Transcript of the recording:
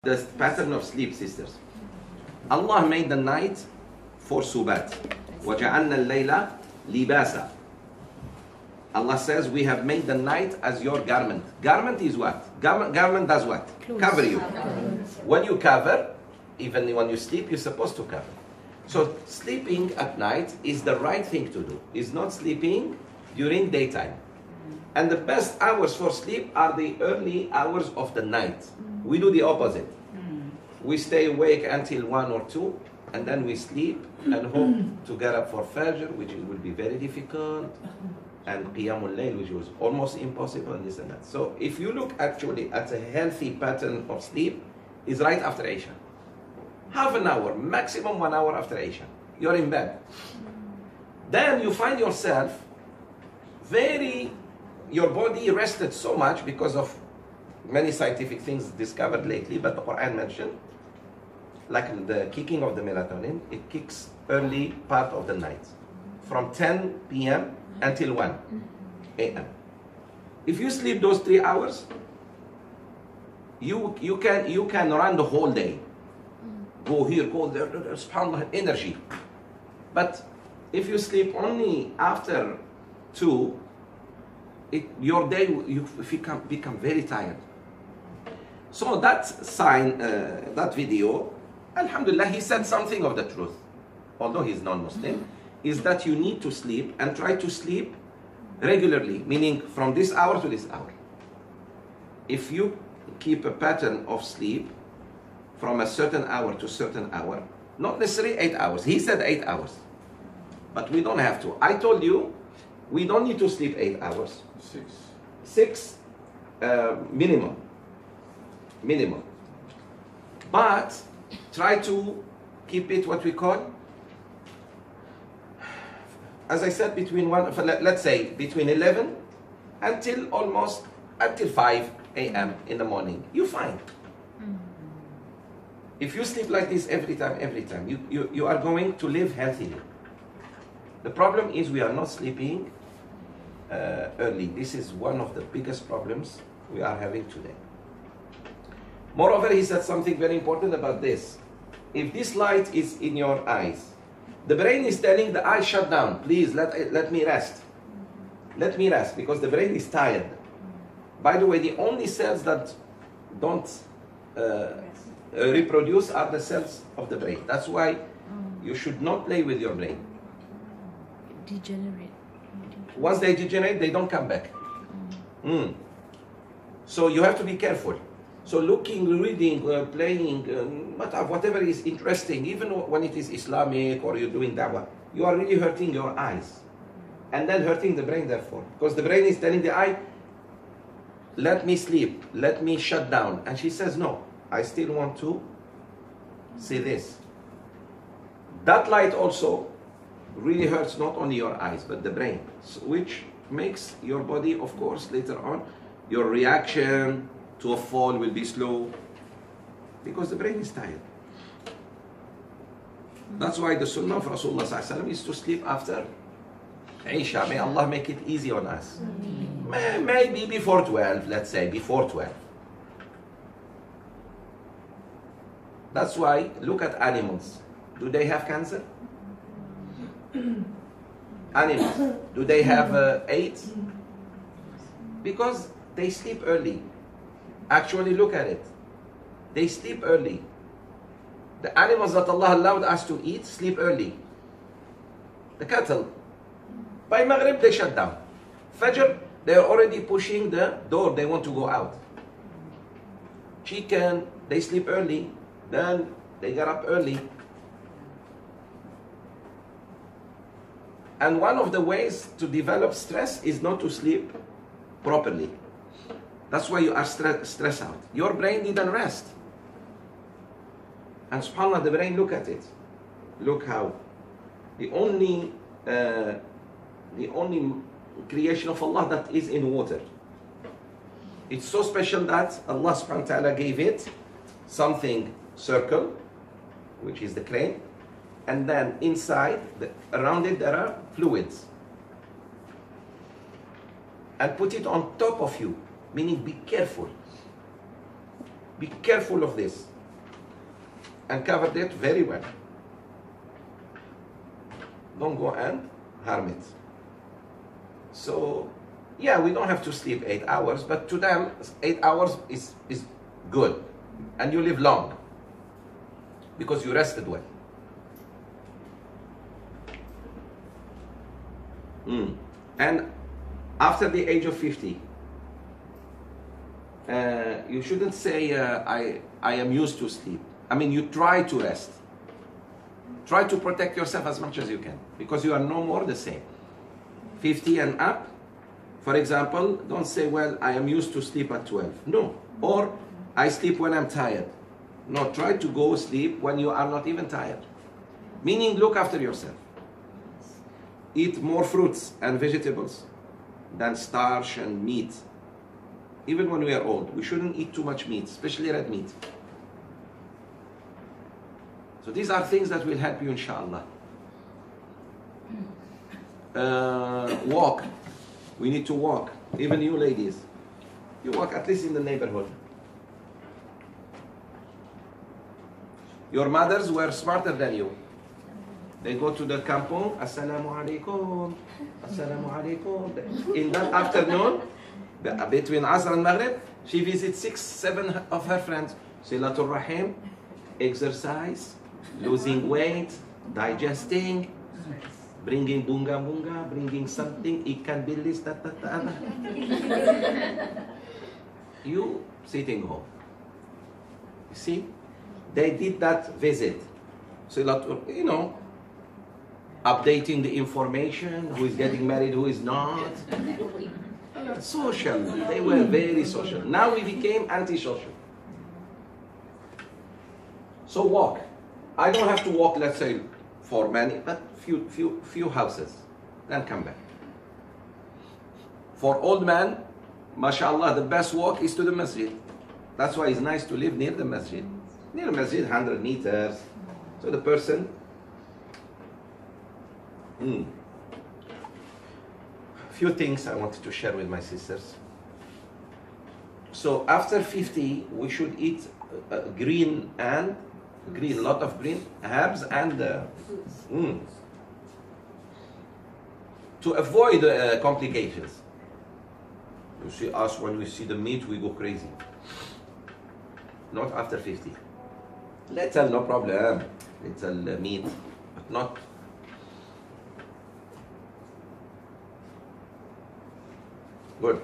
The pattern of sleep, sisters. Allah made the night for subat. وَجَعَلْنَا اللَّيْلَ لِبَاسًا. Allah says we have made the night as your garment. Garment is what? Garment does what? Clothes. Cover you. When you cover, even when you sleep, you're supposed to cover. So sleeping at night is the right thing to do. Is not sleeping during daytime. And the best hours for sleep are the early hours of the night. We do the opposite. We stay awake until 1 or 2, and then we sleep and hope to get up for Fajr, which will be very difficult, and Qiyamul Layl, which was almost impossible, and this and that. So if you look actually at a healthy pattern of sleep, is right after Isha. Half an hour, maximum 1 hour after Isha. You're in bed. Then you find yourself your body rested so much because of many scientific things discovered lately, but the Quran mentioned, like the kicking of the melatonin, it kicks early part of the night, from 10 p.m. until 1 a.m. If you sleep those 3 hours, you can run the whole day. Go here, go there, subhanAllah, energy. But if you sleep only after 2, your day, you become very tired. So that sign, that video, alhamdulillah, he said something of the truth, although he's non-Muslim, is that you need to sleep and try to sleep regularly, meaning from this hour to this hour. If you keep a pattern of sleep from a certain hour to certain hour, not necessarily 8 hours, he said 8 hours, but we don't have to. I told you, we don't need to sleep 8 hours. 6 minimum. But try to keep it what we call, as I said, let's say between 11 until 5 a.m. in the morning. You're fine. If you sleep like this every time, you are going to live healthily. The problem is we are not sleeping early. This is one of the biggest problems we are having today. Moreover, he said something very important about this. If this light is in your eyes, the brain is telling the eye, shut down, please let me rest. Let me rest, because the brain is tired. By the way, the only cells that don't reproduce are the cells of the brain. That's why you should not play with your brain. Degenerate. Once they degenerate, they don't come back. So you have to be careful. So looking, reading, playing, whatever is interesting, even when it is Islamic or you're doing da'wah, you are really hurting your eyes. And then hurting the brain, therefore. Because the brain is telling the eye, let me sleep, let me shut down. And she says, no, I still want to see this. That light also really hurts not only your eyes, but the brain, which makes your body, of course, later on, your reaction to a fall will be slow, because the brain is tired. That's why the sunnah of Rasulullah ﷺ is to sleep after Isha. May Allah make it easy on us. Maybe before 12, let's say, before 12. That's why, look at animals. Do they have cancer? Animals, do they have AIDS? Because they sleep early. Actually, look at it. They sleep early. The animals that Allah allowed us to eat sleep early. The cattle, by Maghrib they shut down. Fajr, they are already pushing the door, they want to go out. Chicken, they sleep early, then they get up early. And one of the ways to develop stress is not to sleep properly. That's why you are stressed out. Your brain didn't rest. And subhanAllah, the brain, look at it. Look how the only creation of Allah that is in water. It's so special that Allah subhanahu wa ta'ala gave it something circle, which is the crane, and then inside, around it, there are fluids. And put it on top of you, meaning be careful. Be careful of this. And cover it very well. Don't go and harm it. So, yeah, we don't have to sleep 8 hours, but to them, 8 hours is good. And you live long because you rested well. And after the age of 50, you shouldn't say, I am used to sleep. I mean, you try to rest. Try to protect yourself as much as you can, because you are no more the same. 50 and up, for example, don't say, well, I am used to sleep at 12. No. Or, I sleep when I'm tired. No, try to go sleep when you are not even tired. Meaning, look after yourself. Eat more fruits and vegetables than starch and meat. Even when we are old, we shouldn't eat too much meat, especially red meat. So these are things that will help you, inshallah. Walk. We need to walk. Even you ladies. You walk at least in the neighborhood. Your mothers were smarter than you. They go to the kampong, Assalamu alaikum, Assalamu alaikum. In that afternoon, between Asr and Maghrib, she visits 6, 7 of her friends. Silatul Rahim, exercise, losing weight, digesting, bringing bunga bunga, bringing something, ikan bilis, You sitting home. You see? They did that visit. Silatul, you know, updating the information, who is getting married, who is not. Social. They were very social. Now we became anti-social. So walk. I don't have to walk, let's say, for many, but few houses. Then come back. For old man, mashallah, the best walk is to the masjid. That's why it's nice to live near the masjid. Near the masjid, 100 meters. So the person... Few things I wanted to share with my sisters. So after 50, we should eat green, lot of green herbs and to avoid complications. You see us, when we see the meat, we go crazy. Not after 50. Little, no problem. Little meat, but not. Good.